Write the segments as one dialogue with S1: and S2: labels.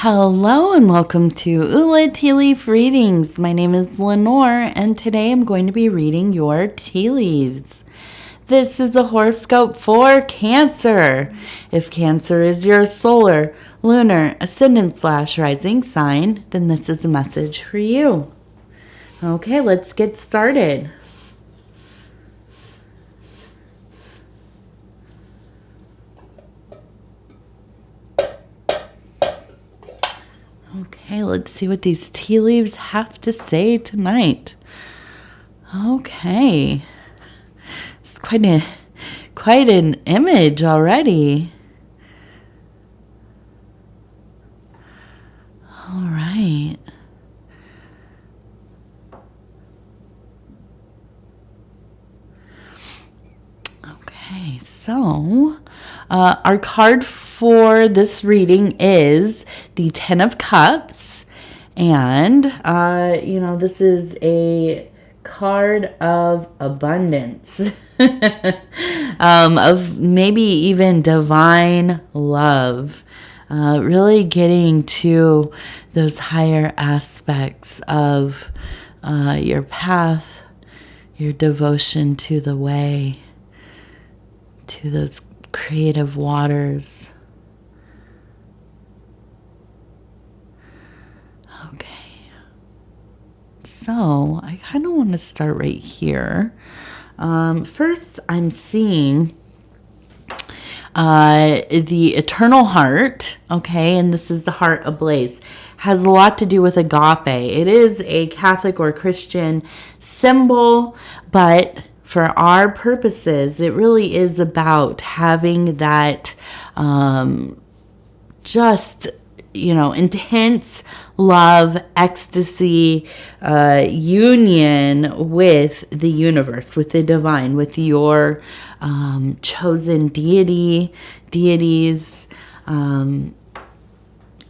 S1: Hello and welcome to Ula Tea Leaf Readings. My name is Lenor and today I'm going to be reading your tea leaves. This is a horoscope for Cancer. If Cancer is your solar, lunar, ascendant/rising sign, then this is a message for you. Okay, let's get started. Okay, let's see what these tea leaves have to say tonight. Okay. It's quite an image already. All right. Okay, so our card for this reading is the Ten of Cups. And, this is a card of abundance, of maybe even divine love, really getting to those higher aspects of your path, your devotion to the way, to those creative waters. Okay. So I kind of want to start right here. First, I'm seeing the eternal heart, okay, and this is the heart ablaze. Has a lot to do with agape. It is a Catholic or Christian symbol, but for our purposes, it really is about having that intense love, ecstasy, union with the universe, with the divine, with your chosen deities,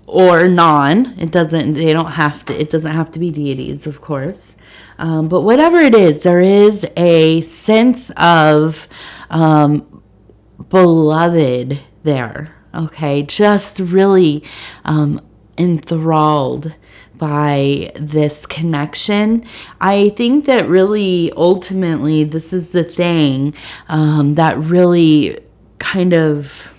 S1: or non. It doesn't have to be deities, of course. But whatever it is, there is a sense of beloved there. Okay, just really enthralled by this connection. I think that really, ultimately, this is the thing that really kind of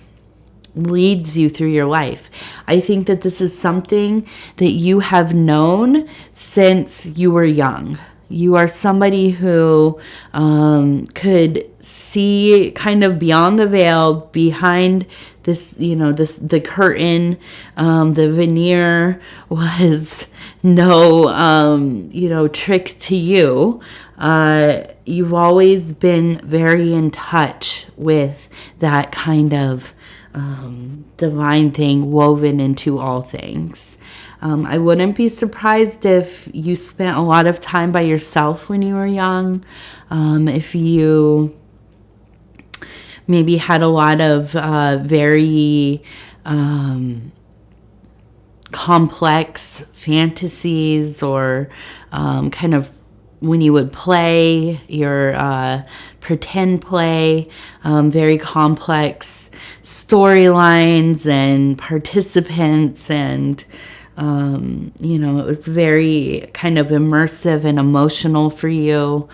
S1: leads you through your life. I think that this is something that you have known since you were young. You are somebody who could see kind of beyond the veil, behind this, the curtain, the veneer was no, trick to you. You've always been very in touch with that kind of divine thing woven into all things. I wouldn't be surprised if you spent a lot of time by yourself when you were young. If you maybe had a lot of very complex fantasies, or kind of when you would play your pretend play, very complex storylines and participants, and it was very kind of immersive and emotional for you.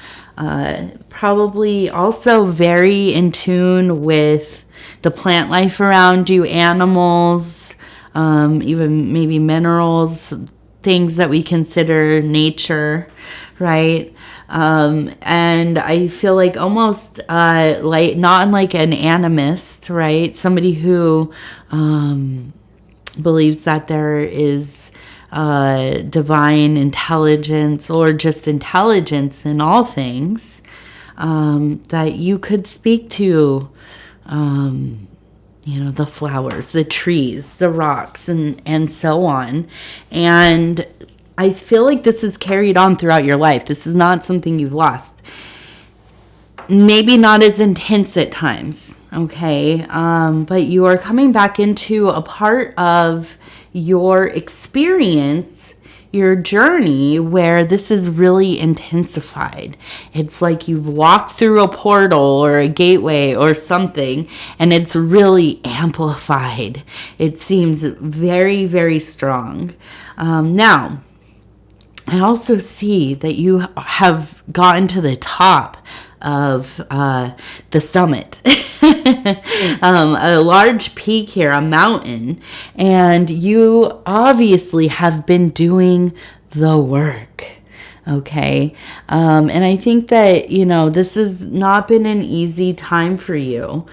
S1: Probably also very in tune with the plant life around you, animals, even maybe minerals, things that we consider nature, right? And I feel like almost like not like an animist, right? Somebody who believes that there is divine intelligence, or just intelligence in all things, that you could speak to, the flowers, the trees, the rocks, and so on. And I feel like this is carried on throughout your life. This is not something you've lost. Maybe not as intense at times, okay? But you are coming back into a part of your experience your journey where this is really intensified. It's like you've walked through a portal or a gateway or something, and it's really amplified. It seems very, very strong. Now, I also see that you have gotten to the top of the summit, a large peak here, a mountain, and you obviously have been doing the work. Okay. And I think that, this has not been an easy time for you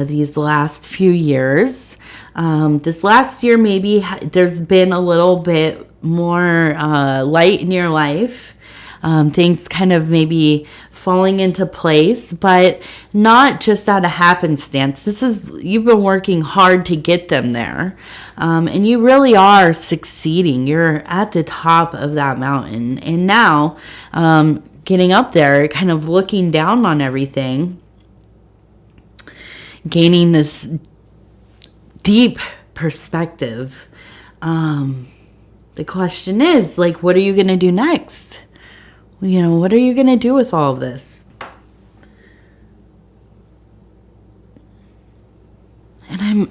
S1: these last few years. This last year, maybe there's been a little bit more light in your life. Things kind of maybe falling into place, but not just out of happenstance. You've been working hard to get them there. And you really are succeeding. You're at the top of that mountain. And now, getting up there, kind of looking down on everything, gaining this deep perspective. The question is, what are you going to do next? What are you going to do with all of this? And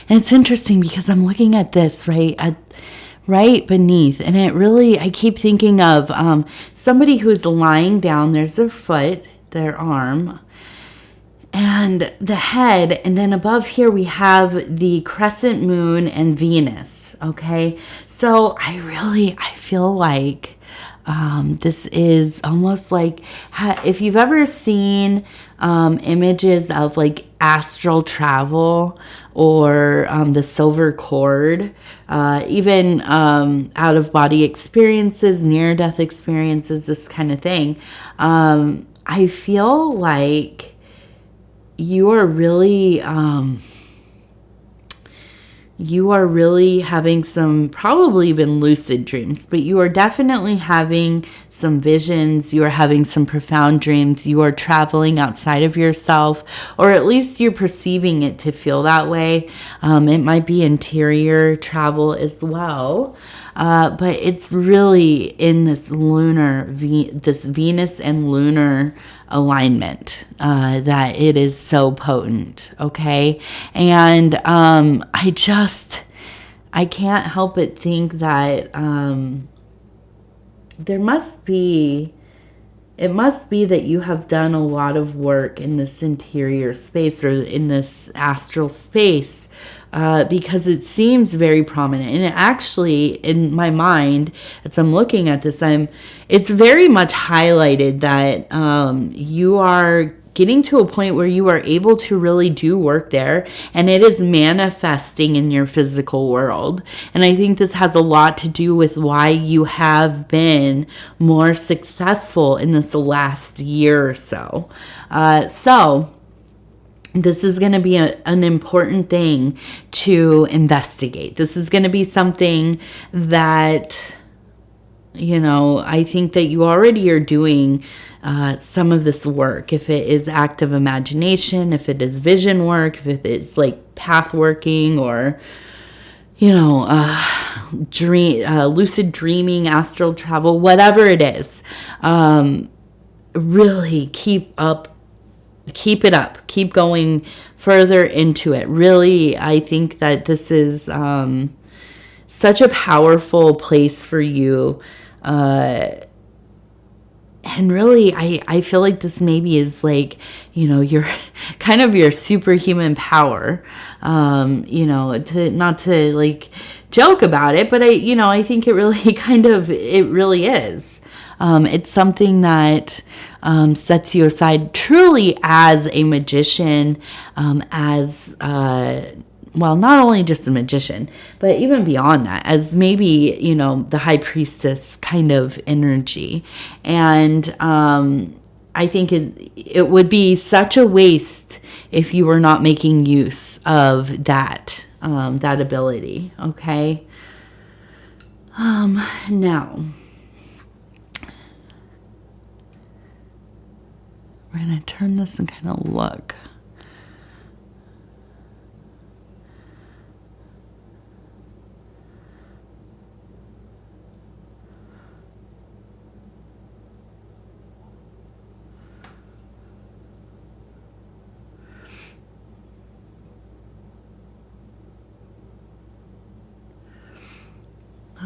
S1: it's interesting because I'm looking at this, right beneath. And I keep thinking of somebody who's lying down. There's their foot, their arm, and the head. And then above here we have the crescent moon and Venus. Okay. So I feel like this is almost like if you've ever seen images of astral travel or the silver cord, even out of body experiences, near-death experiences, this kind of thing. I feel like you are really having some, probably even lucid dreams, but you are definitely having some visions. You are having some profound dreams. You are traveling outside of yourself, or at least you're perceiving it to feel that way. It might be interior travel as well. But it's really in this this Venus and lunar alignment that it is so potent. Okay. And I can't help but think that it must be that you have done a lot of work in this interior space or in this astral space, because it seems very prominent. And actually, in my mind, as I'm looking at this, it's very much highlighted that you are getting to a point where you are able to really do work there, and it is manifesting in your physical world. And I think this has a lot to do with why you have been more successful in this last year or so. So this is going to be an important thing to investigate. This is going to be something that, I think that you already are doing some of this work. If it is active imagination, if it is vision work, if it's path working, or lucid dreaming, astral travel, whatever it is, really keep it up, keep going further into it. Really, I think that this is such a powerful place for you. And really, I feel like this maybe is your kind of your superhuman power, not to joke about it, but I think it really is. It's something that sets you aside truly as a magician, not only just a magician, but even beyond that, as maybe, the high priestess kind of energy. And I think it would be such a waste if you were not making use of that ability. Okay. Now we're going to turn this and kind of look.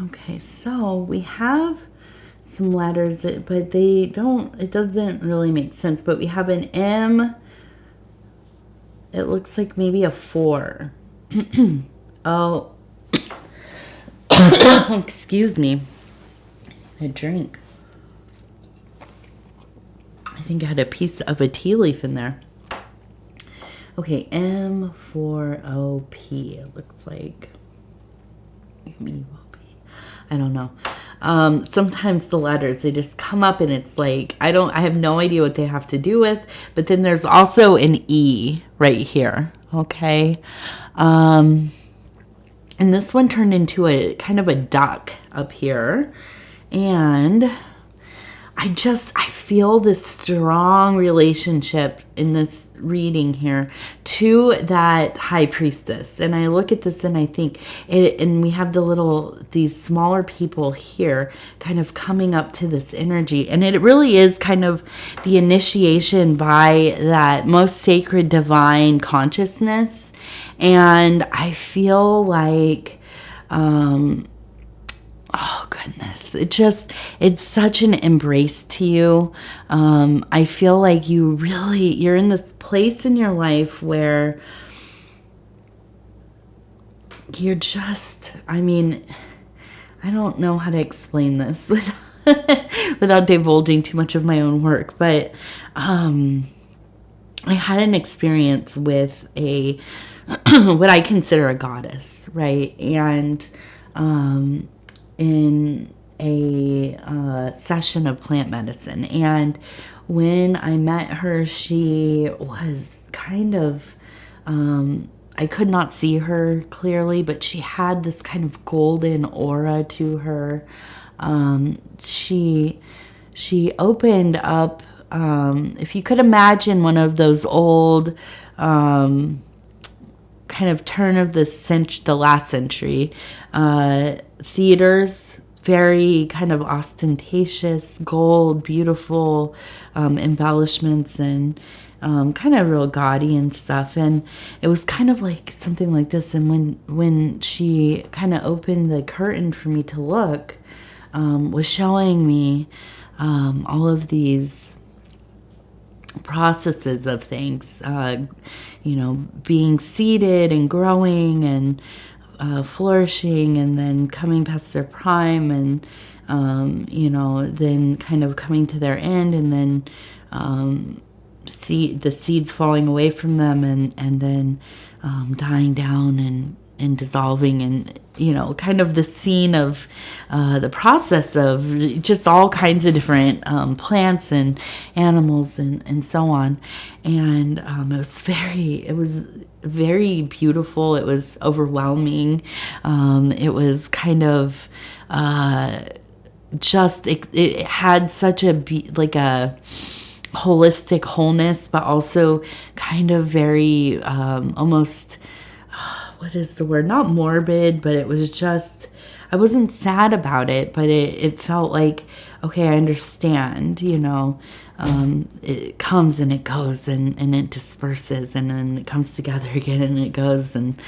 S1: Okay, so we have some letters, but they don't, it doesn't really make sense. But we have an M. It looks like maybe a 4. Oh, excuse me. A drink. I think I had a piece of a tea leaf in there. Okay, M4OP. It looks like M-E-O-P. I don't know. Sometimes the letters, they just come up and it's like, I have no idea what they have to do with, but then there's also an E right here. Okay. And this one turned into a kind of a duck up here. And I feel this strong relationship in this reading here to that high priestess. And I look at this and I think and we have these smaller people here kind of coming up to this energy. And it really is kind of the initiation by that most sacred divine consciousness. And I feel like, oh goodness, it's such an embrace to you. I feel like you're in this place in your life where you're I don't know how to explain this without divulging too much of my own work, but I had an experience with what I consider a goddess, right? And in a session of plant medicine. And when I met her, she was kind of, I could not see her clearly, but she had this kind of golden aura to her. She opened up, if you could imagine one of those old, kind of turn of the last century, theaters, very kind of ostentatious, gold, beautiful embellishments and kind of real gaudy and stuff. And it was kind of like something like this. And when she kind of opened the curtain for me to look, was showing me all of these processes of things, being seeded and growing and flourishing, and then coming past their prime, and then kind of coming to their end, and then the seeds falling away from them, and then dying down and dissolving, and kind of the scene of the process of just all kinds of different plants and animals and so on. And it was very beautiful. It was overwhelming. It was kind of it had such a holistic wholeness, but also kind of very almost, what is the word? Not morbid, but it was just, I wasn't sad about it, but it felt like, okay, I understand, it comes and it goes and it disperses, and then it comes together again and it goes, and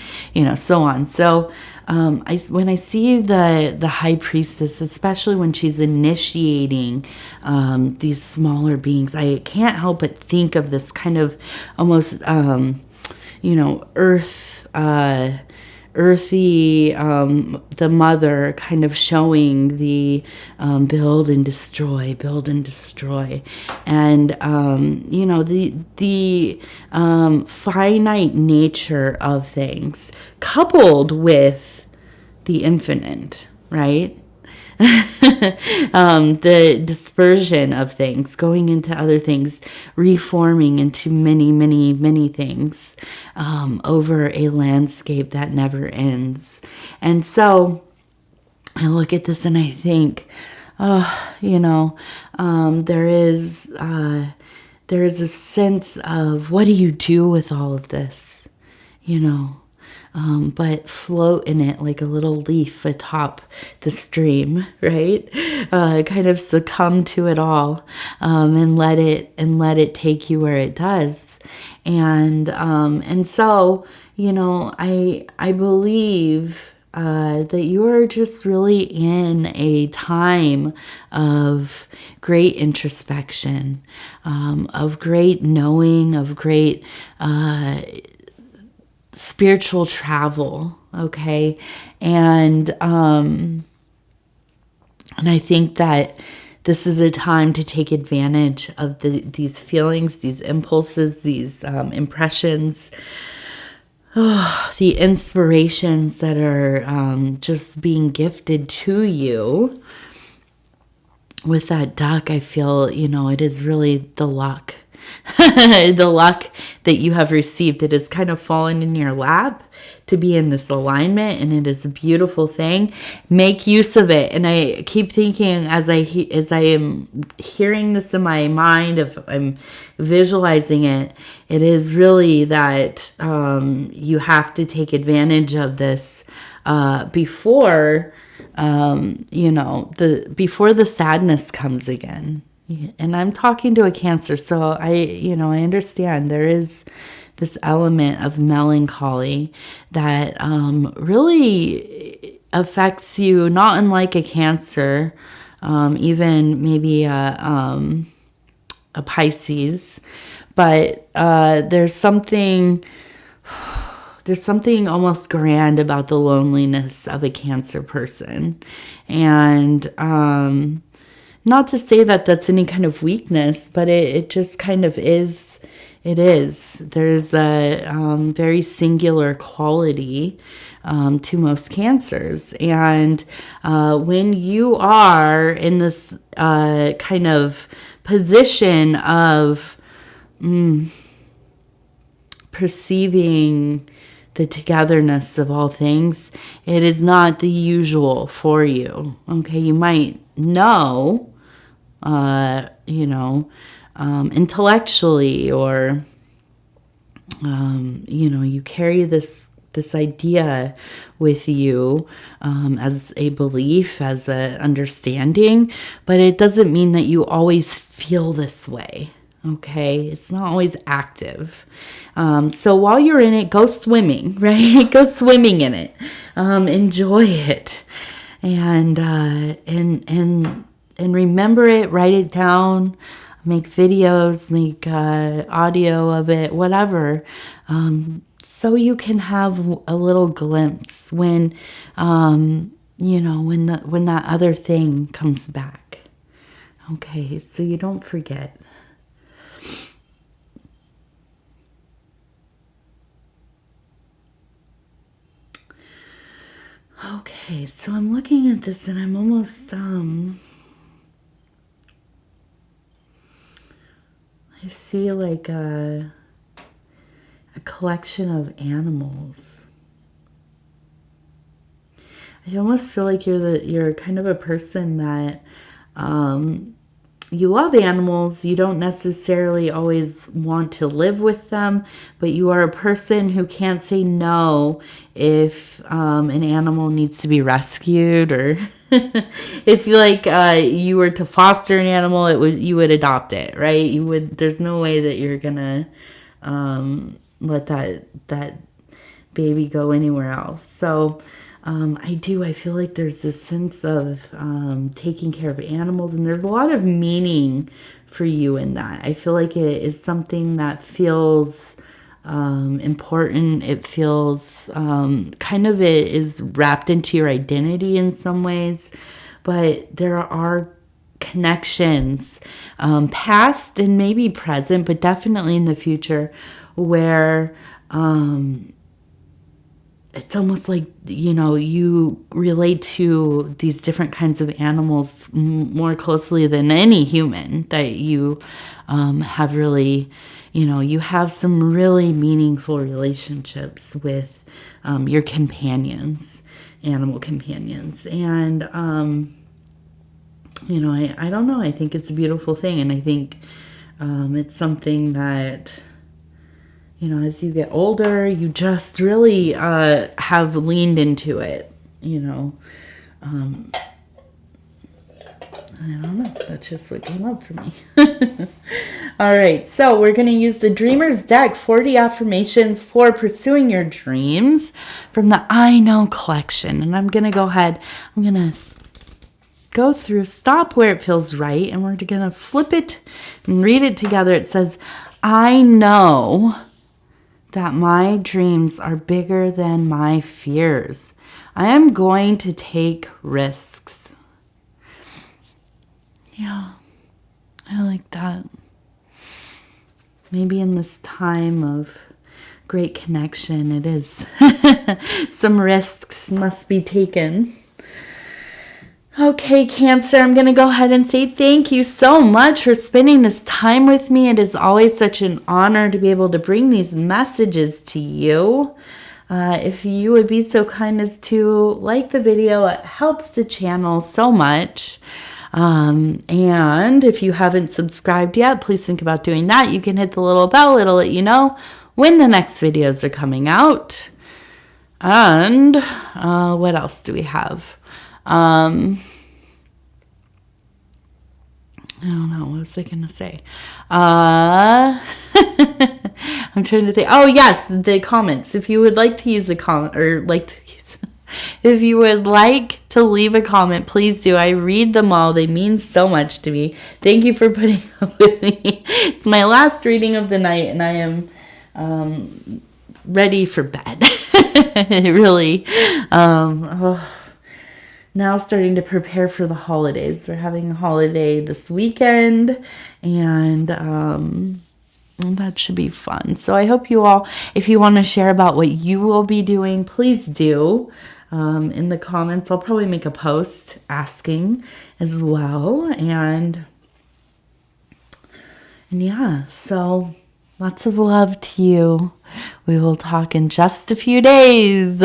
S1: so on. So when I see the high priestess, especially when she's initiating these smaller beings, I can't help but think of this kind of almost earthy, the mother kind of showing the build and destroy, and the finite nature of things coupled with the infinite, right? The dispersion of things, going into other things, reforming into many, many, many things over a landscape that never ends. And so I look at this and I think, there is a sense of, what do you do with all of this, but float in it like a little leaf atop the stream, right? Kind of succumb to it all, and let it take you where it does. And so, I believe that you are just really in a time of great introspection, of great knowing, of great spiritual travel. Okay. And I think that this is a time to take advantage of these feelings, these impulses, these impressions, the inspirations that are just being gifted to you. With that duck, I feel, it is really the luck. The luck that you have received. It has kind of fallen in your lap to be in this alignment, and it is a beautiful thing. Make use of it. And I keep thinking as I am hearing this in my mind, if I'm visualizing it, it is really that you have to take advantage of this before before the sadness comes again. And I'm talking to a Cancer, so I understand there is this element of melancholy that really affects you, not unlike a Cancer, even maybe a Pisces, but there's something almost grand about the loneliness of a Cancer person. And not to say that that's any kind of weakness, but it just kind of is. It is. There's a very singular quality to most Cancers. And when you are in this kind of position of perceiving the togetherness of all things, it is not the usual for you. Okay, you might know, intellectually, or, you carry this idea with you as a belief, as an understanding, but it doesn't mean that you always feel this way. Okay, it's not always active. So while you're in it, go swimming, right? Go swimming in it. Enjoy it, and remember it. Write it down. Make videos. Make audio of it. Whatever. So you can have a little glimpse when, when that other thing comes back. Okay, so you don't forget. Okay, so I'm looking at this and I'm almost, I see like a collection of animals. I almost feel like you're kind of a person that, you love animals. You don't necessarily always want to live with them, but you are a person who can't say no if an animal needs to be rescued, or if you were to foster an animal, you would adopt it, right? There's no way that you're gonna let that baby go anywhere else. So I feel like there's this sense of taking care of animals, and there's a lot of meaning for you in that. I feel like it is something that feels important. It feels it is wrapped into your identity in some ways, but there are connections, past and maybe present, but definitely in the future, where it's almost like, you relate to these different kinds of animals more closely than any human, that you have really, you have some really meaningful relationships with your companions, animal companions. And, I don't know. I think it's a beautiful thing. And I think it's something that, as you get older, you just really have leaned into it, I don't know. That's just what came up for me. All right. So we're going to use the Dreamer's deck, 40 affirmations for pursuing your dreams from the I Know collection. And I'm going to go ahead. I'm going to go through, stop where it feels right. And we're going to flip it and read it together. It says, I know that my dreams are bigger than my fears. I am going to take risks. Yeah, I like that. Maybe in this time of great connection, it is. Some risks must be taken. Okay, Cancer, I'm going to go ahead and say thank you so much for spending this time with me. It is always such an honor to be able to bring these messages to you. If you would be so kind as to like the video, it helps the channel so much. And if you haven't subscribed yet, please think about doing that. You can hit the little bell. It'll let you know when the next videos are coming out. And what else do we have? I don't know. What was I going to say? I'm trying to think. Oh, yes, the comments. If you would like to use a comment or if you would like to leave a comment, please do. I read them all. They mean so much to me. Thank you for putting up with me. It's my last reading of the night, and I am ready for bed. Really. Now starting to prepare for the holidays. We're having a holiday this weekend, and that should be fun. So I hope you all, if you want to share about what you will be doing, please do. In the comments, I'll probably make a post asking as well. And yeah, so lots of love to you. We will talk in just a few days.